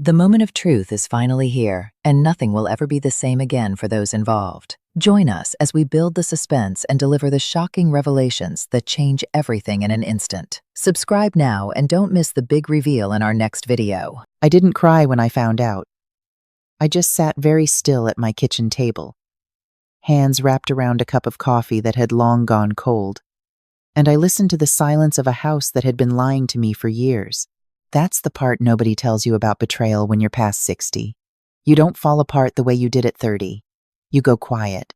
The moment of truth is finally here, and nothing will ever be the same again for those involved. Join us as we build the suspense and deliver the shocking revelations that change everything in an instant. Subscribe now and don't miss the big reveal in our next video. I didn't cry when I found out. I just sat very still at my kitchen table, hands wrapped around a cup of coffee that had long gone cold, and I listened to the silence of a house that had been lying to me for years. That's the part nobody tells you about betrayal when you're past 60. You don't fall apart the way you did at 30. You go quiet.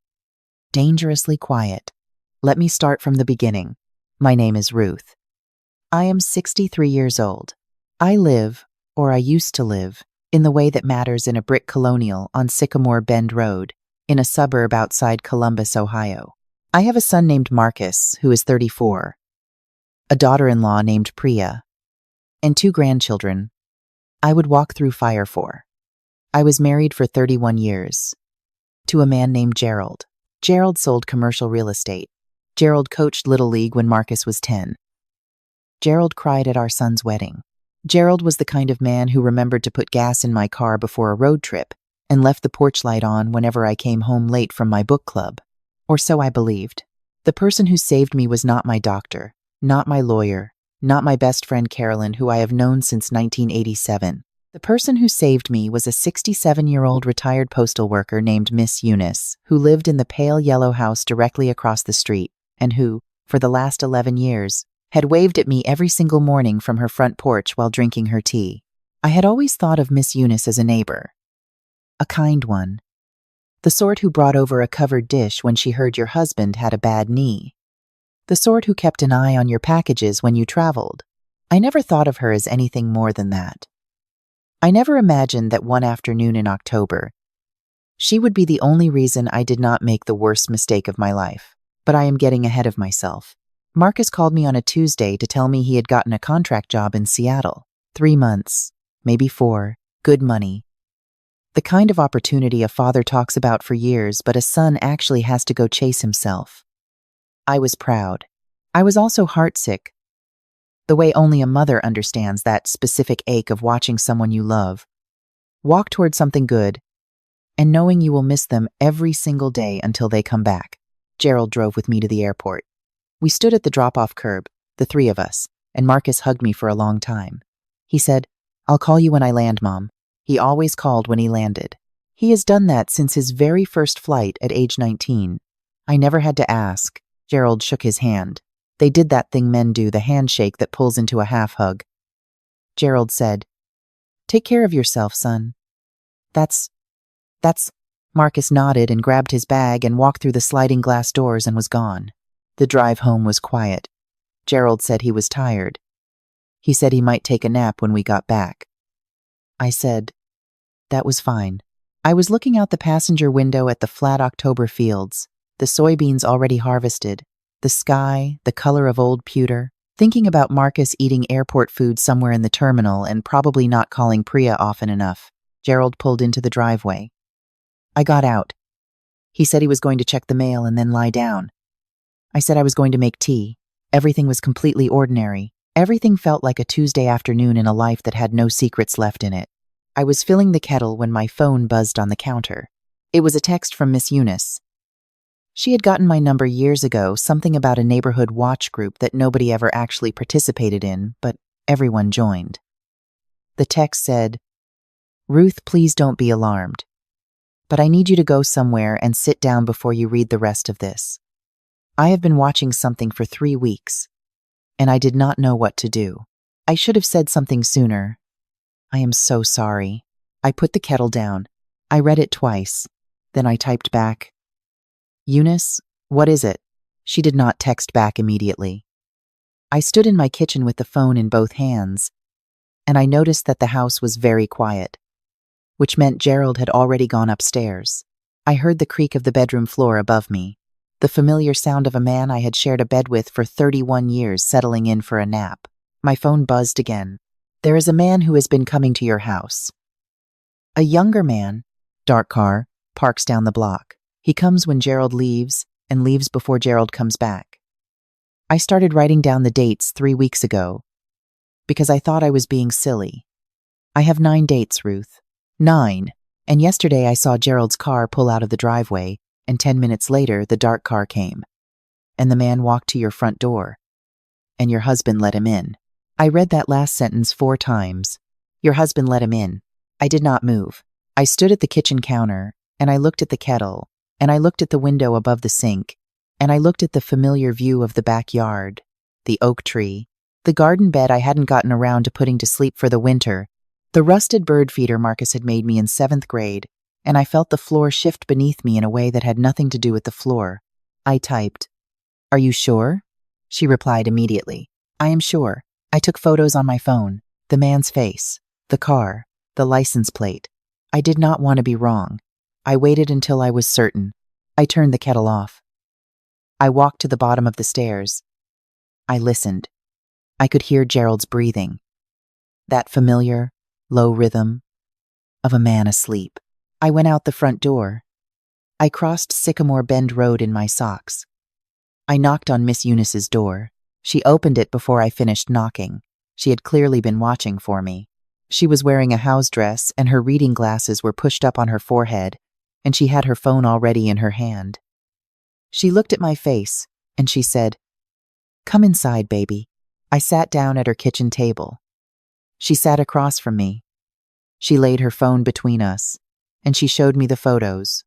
Dangerously quiet. Let me start from the beginning. My name is Ruth. I am 63 years old. I live, or I used to live, in the way that matters in a brick colonial on Sycamore Bend Road, in a suburb outside Columbus, Ohio. I have a son named Marcus, who is 34, a daughter-in-law named Priya, and 2 grandchildren I would walk through fire for. I was married for 31 years to a man named Gerald. Gerald sold commercial real estate. Gerald coached Little League when Marcus was 10. Gerald cried at our son's wedding. Gerald was the kind of man who remembered to put gas in my car before a road trip and left the porch light on whenever I came home late from my book club. Or so I believed. The person who saved me was not my doctor, not my lawyer, not my best friend Carolyn, who I have known since 1987. The person who saved me was a 67-year-old retired postal worker named Miss Eunice, who lived in the pale yellow house directly across the street, and who, for the last 11 years, had waved at me every single morning from her front porch while drinking her tea. I had always thought of Miss Eunice as a neighbor. A kind one. The sort who brought over a covered dish when she heard your husband had a bad knee. The sort who kept an eye on your packages when you traveled. I never thought of her as anything more than that. I never imagined that one afternoon in October, she would be the only reason I did not make the worst mistake of my life. But I am getting ahead of myself. Marcus called me on a Tuesday to tell me he had gotten a contract job in Seattle. 3 months, maybe 4, good money. The kind of opportunity a father talks about for years, but a son actually has to go chase himself. I was proud. I was also heartsick, the way only a mother understands that specific ache of watching someone you love walk toward something good and knowing you will miss them every single day until they come back. Gerald drove with me to the airport. We stood at the drop-off curb, the 3 of us, and Marcus hugged me for a long time. He said, "I'll call you when I land, Mom." He always called when he landed. He has done that since his very first flight at age 19. I never had to ask. Gerald shook his hand. They did that thing men do, the handshake that pulls into a half hug. Gerald said, "Take care of yourself, son." That's... Marcus nodded and grabbed his bag and walked through the sliding glass doors and was gone. The drive home was quiet. Gerald said he was tired. He said he might take a nap when we got back. I said, that was fine. I was looking out the passenger window at the flat October fields, the soybeans already harvested, the sky, the color of old pewter, thinking about Marcus eating airport food somewhere in the terminal and probably not calling Priya often enough. Gerald pulled into the driveway. I got out. He said he was going to check the mail and then lie down. I said I was going to make tea. Everything was completely ordinary. Everything felt like a Tuesday afternoon in a life that had no secrets left in it. I was filling the kettle when my phone buzzed on the counter. It was a text from Miss Eunice. She had gotten my number years ago, something about a neighborhood watch group that nobody ever actually participated in, but everyone joined. The text said, "Ruth, please don't be alarmed. But I need you to go somewhere and sit down before you read the rest of this. I have been watching something for 3 weeks, and I did not know what to do. I should have said something sooner. I am so sorry." I put the kettle down. I read it twice. Then I typed back, "Eunice, what is it?" She did not text back immediately. I stood in my kitchen with the phone in both hands, and I noticed that the house was very quiet, which meant Gerald had already gone upstairs. I heard the creak of the bedroom floor above me, the familiar sound of a man I had shared a bed with for 31 years settling in for a nap. My phone buzzed again. "There is a man who has been coming to your house. A younger man, dark car, parks down the block. He comes when Gerald leaves and leaves before Gerald comes back." I started writing down the dates 3 weeks ago because I thought I was being silly. I have 9 dates, Ruth. 9. And yesterday I saw Gerald's car pull out of the driveway, and 10 minutes later the dark car came. And the man walked to your front door. And your husband let him in. I read that last sentence 4 times. Your husband let him in. I did not move. I stood at the kitchen counter, and I looked at the kettle, and I looked at the window above the sink, and I looked at the familiar view of the backyard, the oak tree, the garden bed I hadn't gotten around to putting to sleep for the winter, the rusted bird feeder Marcus had made me in 7th grade, and I felt the floor shift beneath me in a way that had nothing to do with the floor. I typed, "Are you sure?" She replied immediately, "I am sure. I took photos on my phone, the man's face, the car, the license plate. I did not want to be wrong. I waited until I was certain. I turned the kettle off. I walked to the bottom of the stairs. I listened. I could hear Gerald's breathing. That familiar, low rhythm of a man asleep. I went out the front door. I crossed Sycamore Bend Road in my socks. I knocked on Miss Eunice's door. She opened it before I finished knocking. She had clearly been watching for me. She was wearing a house dress, and her reading glasses were pushed up on her forehead, and she had her phone already in her hand. She looked at my face, and she said, "Come inside, baby." I sat down at her kitchen table. She sat across from me. She laid her phone between us, and she showed me the photos.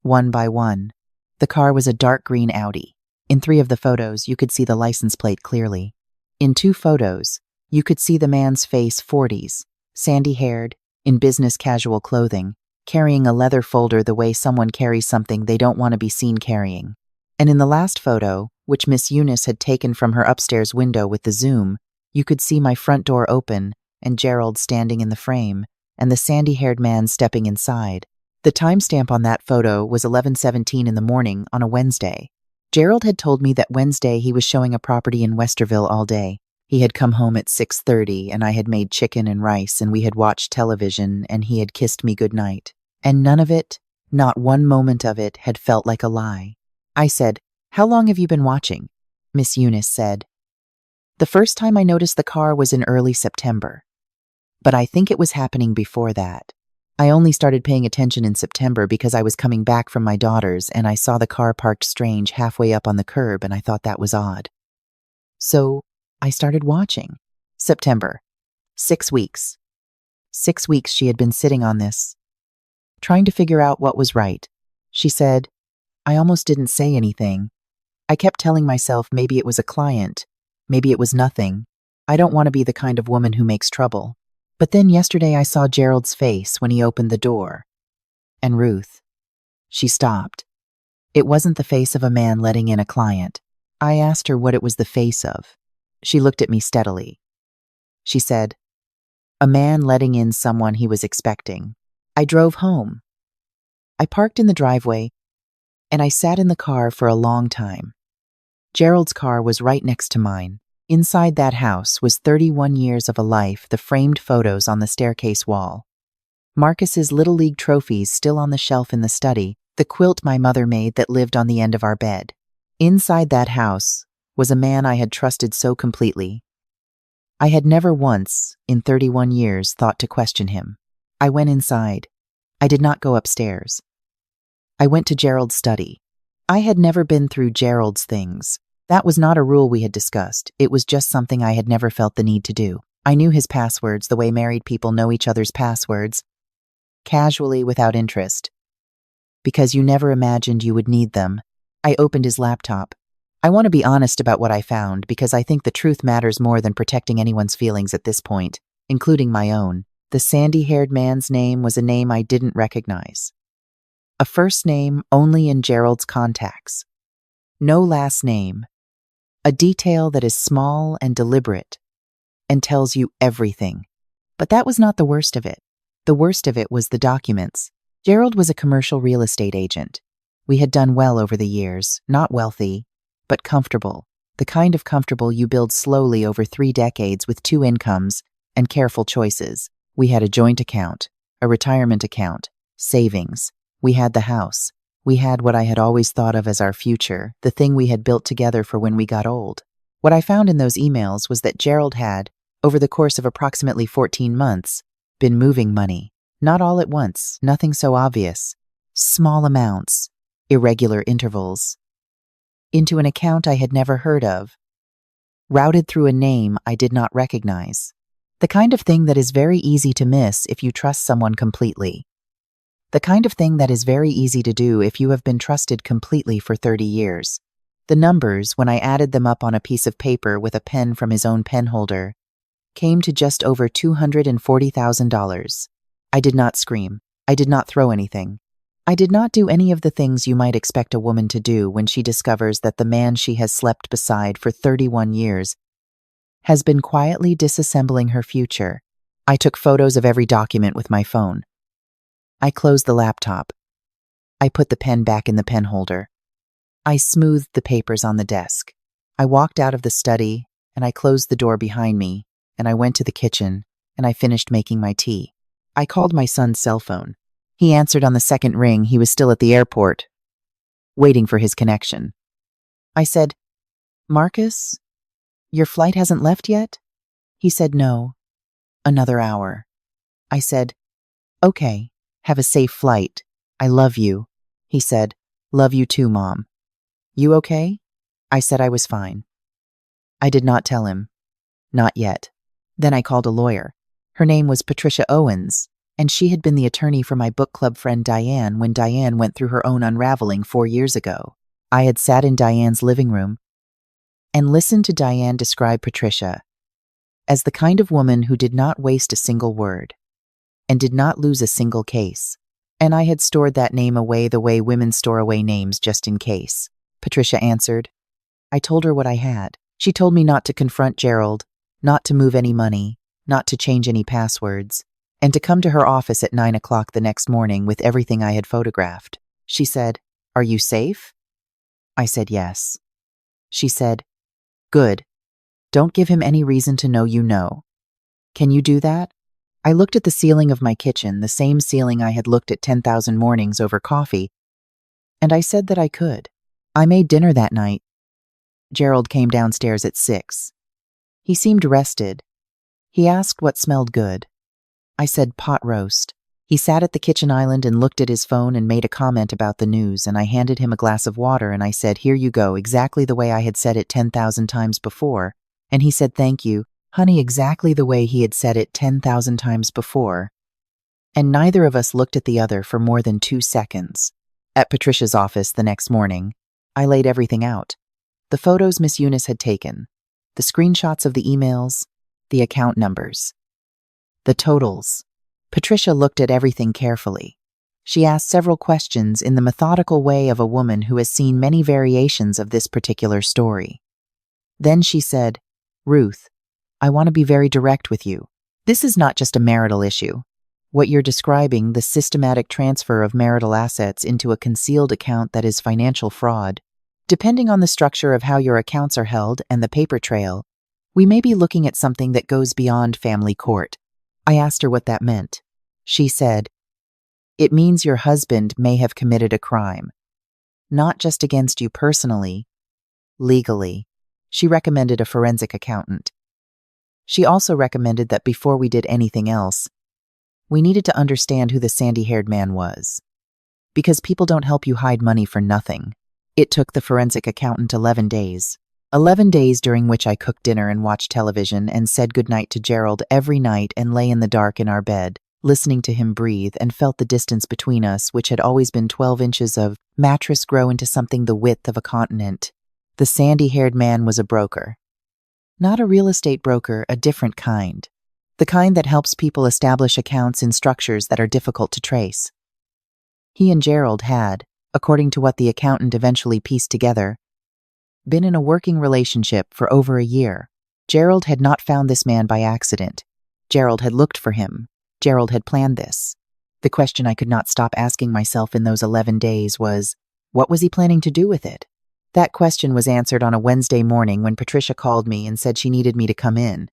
One by one. The car was a dark green Audi. In 3 of the photos, you could see the license plate clearly. In 2 photos, you could see the man's face, 40s, sandy-haired, in business casual clothing, carrying a leather folder the way someone carries something they don't want to be seen carrying. And in the last photo, which Miss Eunice had taken from her upstairs window with the zoom, you could see my front door open and Gerald standing in the frame, and the sandy-haired man stepping inside. The timestamp on that photo was 11:17 in the morning on a Wednesday. Gerald had told me that Wednesday he was showing a property in Westerville all day. He had come home at 6:30, and I had made chicken and rice, and we had watched television, and he had kissed me goodnight. And none of it, not one moment of it, had felt like a lie. I said, "How long have you been watching?" Miss Eunice said, "The first time I noticed the car was in early September. But I think it was happening before that. I only started paying attention in September because I was coming back from my daughter's and I saw the car parked strange halfway up on the curb and I thought that was odd. So I started watching. September. 6 weeks. 6 weeks she had been sitting on this, trying to figure out what was right. She said, I almost didn't say anything. I kept telling myself maybe it was a client, maybe it was nothing. I don't want to be the kind of woman who makes trouble. But then yesterday I saw Gerald's face when he opened the door. And Ruth. She stopped. It wasn't the face of a man letting in a client. I asked her what it was the face of. She looked at me steadily. She said, a man letting in someone he was expecting. I drove home. I parked in the driveway, and I sat in the car for a long time. Gerald's car was right next to mine. Inside that house was 31 years of a life, the framed photos on the staircase wall. Marcus's Little League trophies still on the shelf in the study, the quilt my mother made that lived on the end of our bed. Inside that house was a man I had trusted so completely. I had never once, in 31 years, thought to question him. I went inside. I did not go upstairs. I went to Gerald's study. I had never been through Gerald's things. That was not a rule we had discussed. It was just something I had never felt the need to do. I knew his passwords the way married people know each other's passwords, casually, without interest. Because you never imagined you would need them. I opened his laptop. I want to be honest about what I found because I think the truth matters more than protecting anyone's feelings at this point, including my own. The sandy-haired man's name was a name I didn't recognize. A first name only in Gerald's contacts. No last name. A detail that is small and deliberate and tells you everything. But that was not the worst of it. The worst of it was the documents. Gerald was a commercial real estate agent. We had done well over the years, not wealthy, but comfortable. The kind of comfortable you build slowly over 3 decades with 2 incomes and careful choices. We had a joint account, a retirement account, savings. We had the house. We had what I had always thought of as our future, the thing we had built together for when we got old. What I found in those emails was that Gerald had, over the course of approximately 14 months, been moving money. Not all at once, nothing so obvious. Small amounts, irregular intervals. Into an account I had never heard of. Routed through a name I did not recognize. The kind of thing that is very easy to miss if you trust someone completely. The kind of thing that is very easy to do if you have been trusted completely for 30 years. The numbers, when I added them up on a piece of paper with a pen from his own pen holder, came to just over $240,000. I did not scream. I did not throw anything. I did not do any of the things you might expect a woman to do when she discovers that the man she has slept beside for 31 years has been quietly disassembling her future. I took photos of every document with my phone. I closed the laptop. I put the pen back in the pen holder. I smoothed the papers on the desk. I walked out of the study, and I closed the door behind me, and I went to the kitchen, and I finished making my tea. I called my son's cell phone. He answered on the second ring. He was still at the airport, waiting for his connection. I said, "Marcus, your flight hasn't left yet?" He said, "No, another hour." I said, "Okay, have a safe flight. I love you." He said, "Love you too, Mom." "You okay?" I said I was fine. I did not tell him. Not yet. Then I called a lawyer. Her name was Patricia Owens, and she had been the attorney for my book club friend Diane when Diane went through her own unraveling 4 years ago. I had sat in Diane's living room and listened to Diane describe Patricia as the kind of woman who did not waste a single word and did not lose a single case. And I had stored that name away the way women store away names just in case. Patricia answered. I told her what I had. She told me not to confront Gerald, not to move any money, not to change any passwords, and to come to her office at 9 o'clock the next morning with everything I had photographed. She said, "Are you safe?" I said yes. She said, "Good. Don't give him any reason to know you know. Can you do that?" I looked at the ceiling of my kitchen, the same ceiling I had looked at 10,000 mornings over coffee, and I said that I could. I made dinner that night. Gerald came downstairs at 6. He seemed rested. He asked what smelled good. I said pot roast. He sat at the kitchen island and looked at his phone and made a comment about the news, and I handed him a glass of water and I said, "Here you go," exactly the way I had said it 10,000 times before. And he said, "Thank you, honey," exactly the way he had said it 10,000 times before. And neither of us looked at the other for more than 2 seconds. At Patricia's office the next morning, I laid everything out. The photos Miss Eunice had taken, the screenshots of the emails, the account numbers, the totals. Patricia looked at everything carefully. She asked several questions in the methodical way of a woman who has seen many variations of this particular story. Then she said, "Ruth, I want to be very direct with you. This is not just a marital issue. What you're describing, the systematic transfer of marital assets into a concealed account that is financial fraud. Depending on the structure of how your accounts are held and the paper trail, we may be looking at something that goes beyond family court." I asked her what that meant. She said, "It means your husband may have committed a crime. Not just against you personally, legally." She recommended a forensic accountant. She also recommended that before we did anything else, we needed to understand who the sandy-haired man was. Because people don't help you hide money for nothing. It took the forensic accountant 11 days. 11 days during which I cooked dinner and watched television and said goodnight to Gerald every night and lay in the dark in our bed, listening to him breathe, and felt the distance between us, which had always been 12 inches of mattress, grow into something the width of a continent. The sandy-haired man was a broker. Not a real estate broker, a different kind. The kind that helps people establish accounts in structures that are difficult to trace. He and Gerald had, according to what the accountant eventually pieced together, been in a working relationship for over a year. Gerald had not found this man by accident. Gerald had looked for him. Gerald had planned this. The question I could not stop asking myself in those 11 days was, what was he planning to do with it? That question was answered on a Wednesday morning when Patricia called me and said she needed me to come in.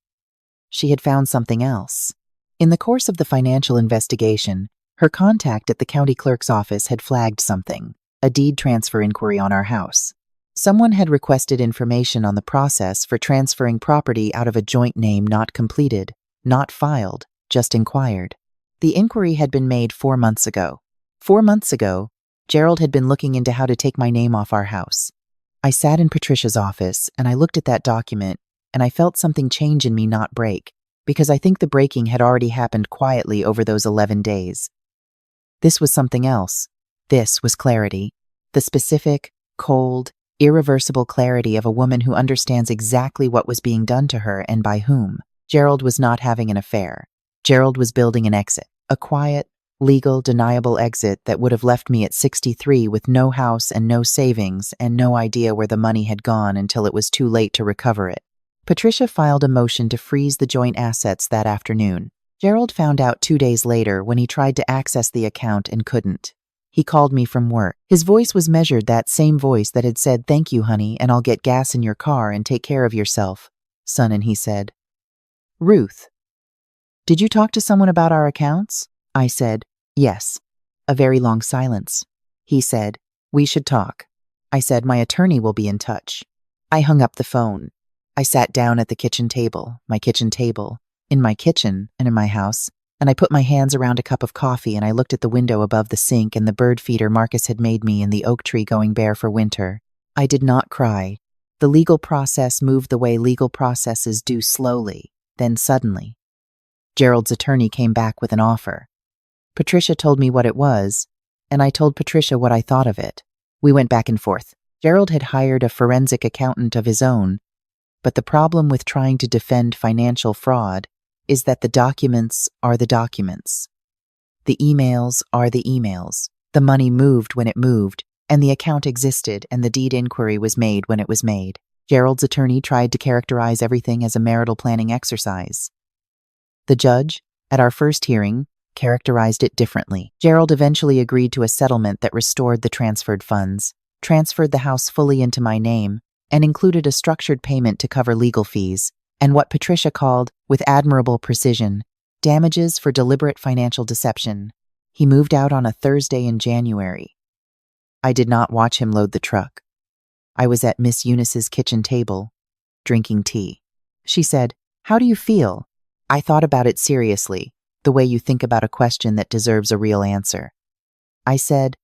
She had found something else. In the course of the financial investigation, her contact at the county clerk's office had flagged something, a deed transfer inquiry on our house. Someone had requested information on the process for transferring property out of a joint name not completed, not filed, just inquired. The inquiry had been made 4 months ago. 4 months ago, Gerald had been looking into how to take my name off our house. I sat in Patricia's office and I looked at that document and I felt something change in me, not break, because I think the breaking had already happened quietly over those 11 days. This was something else. This was clarity. The specific, cold, irreversible clarity of a woman who understands exactly what was being done to her and by whom. Gerald was not having an affair. Gerald was building an exit, a quiet, legal, deniable exit that would have left me at 63 with no house and no savings and no idea where the money had gone until it was too late to recover it. Patricia filed a motion to freeze the joint assets that afternoon. Gerald found out 2 days later when he tried to access the account and couldn't. He called me from work. His voice was measured, that same voice that had said, "Thank you, honey, and I'll get gas in your car and take care of yourself, son," and he said, "Ruth, did you talk to someone about our accounts?" I said, "Yes." A very long silence. He said, "We should talk." I said, "My attorney will be in touch." I hung up the phone. I sat down at the kitchen table, in my kitchen and in my house, and I put my hands around a cup of coffee and I looked at the window above the sink and the bird feeder Marcus had made me in the oak tree going bare for winter. I did not cry. The legal process moved the way legal processes do, slowly, then suddenly. Gerald's attorney came back with an offer. Patricia told me what it was, and I told Patricia what I thought of it. We went back and forth. Gerald had hired a forensic accountant of his own, but the problem with trying to defend financial fraud is that the documents are the documents. The emails are the emails. The money moved when it moved, and the account existed, and the deed inquiry was made when it was made. Gerald's attorney tried to characterize everything as a marital planning exercise. The judge, at our first hearing, characterized it differently. Gerald eventually agreed to a settlement that restored the transferred funds, transferred the house fully into my name, and included a structured payment to cover legal fees, and what Patricia called, with admirable precision, damages for deliberate financial deception. He moved out on a Thursday in January. I did not watch him load the truck. I was at Miss Eunice's kitchen table, drinking tea. She said, "How do you feel?" I thought about it seriously, the way you think about a question that deserves a real answer. I said,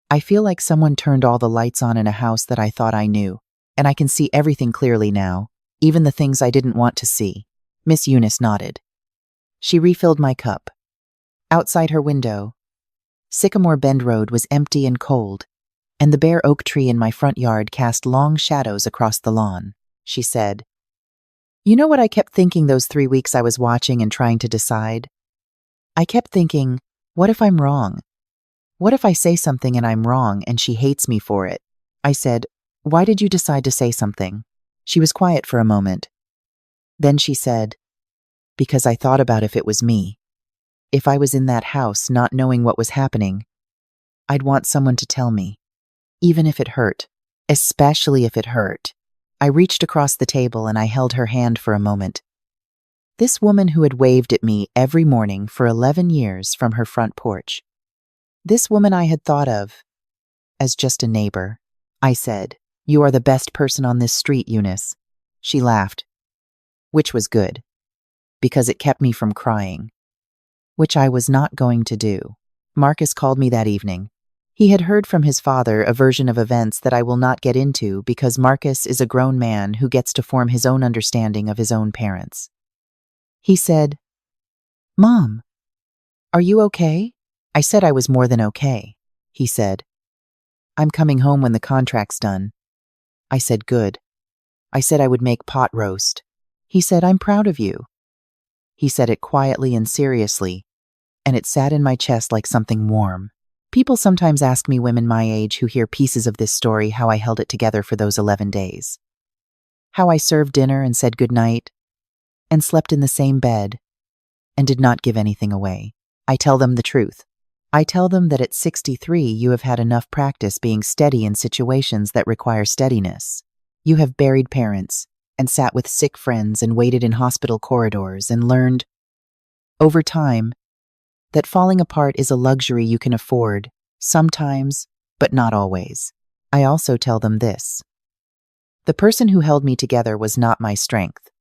"I feel like someone turned all the lights on in a house that I thought I knew, and I can see everything clearly now, even the things I didn't want to see." Miss Eunice nodded. She refilled my cup. Outside her window, Sycamore Bend Road was empty and cold, and the bare oak tree in my front yard cast long shadows across the lawn. She said, "You know what I kept thinking those 3 weeks I was watching and trying to decide? I kept thinking, what if I'm wrong? What if I say something and I'm wrong and she hates me for it?" I said, "Why did you decide to say something?" She was quiet for a moment. Then she said, "Because I thought about if it was me. If I was in that house not knowing what was happening, I'd want someone to tell me, even if it hurt, especially if it hurt." I reached across the table and I held her hand for a moment. This woman who had waved at me every morning for 11 years from her front porch. This woman I had thought of as just a neighbor. I said, "You are the best person on this street, Eunice." She laughed, which was good, because it kept me from crying, which I was not going to do. Marcus called me that evening. He had heard from his father a version of events that I will not get into because Marcus is a grown man who gets to form his own understanding of his own parents. He said, "Mom, are you okay?" I said I was more than okay. He said, "I'm coming home when the contract's done." I said, "Good." I said I would make pot roast. He said, "I'm proud of you." He said it quietly and seriously, and it sat in my chest like something warm. People sometimes ask me, women my age who hear pieces of this story, how I held it together for those 11 days. How I served dinner and said goodnight, and slept in the same bed, and did not give anything away. I tell them the truth. I tell them that at 63 you have had enough practice being steady in situations that require steadiness. You have buried parents, and sat with sick friends and waited in hospital corridors and learned, over time, that falling apart is a luxury you can afford, sometimes, but not always. I also tell them this. The person who held me together was not my strength.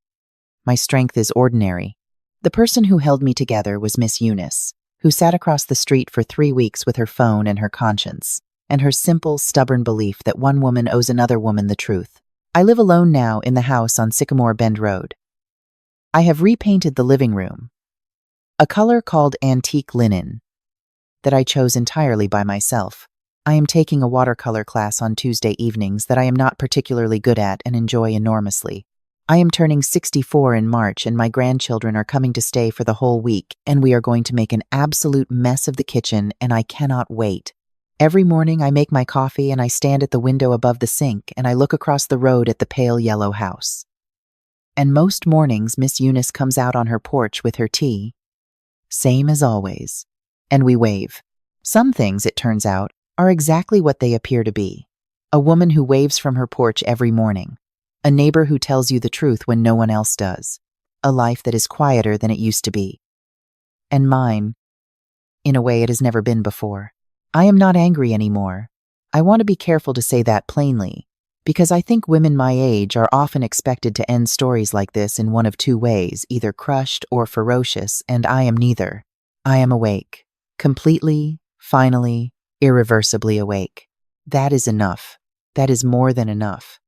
My strength is ordinary. The person who held me together was Miss Eunice, who sat across the street for 3 weeks with her phone and her conscience, and her simple, stubborn belief that one woman owes another woman the truth. I live alone now in the house on Sycamore Bend Road. I have repainted the living room, a color called antique linen, that I chose entirely by myself. I am taking a watercolor class on Tuesday evenings that I am not particularly good at and enjoy enormously. I am turning 64 in March, and my grandchildren are coming to stay for the whole week, and we are going to make an absolute mess of the kitchen, and I cannot wait. Every morning I make my coffee and I stand at the window above the sink and I look across the road at the pale yellow house. And most mornings Miss Eunice comes out on her porch with her tea, same as always, and we wave. Some things, it turns out, are exactly what they appear to be. A woman who waves from her porch every morning. A neighbor who tells you the truth when no one else does. A life that is quieter than it used to be. And mine, in a way it has never been before. I am not angry anymore. I want to be careful to say that plainly, because I think women my age are often expected to end stories like this in one of two ways, either crushed or ferocious, and I am neither. I am awake. Completely, finally, irreversibly awake. That is enough. That is more than enough.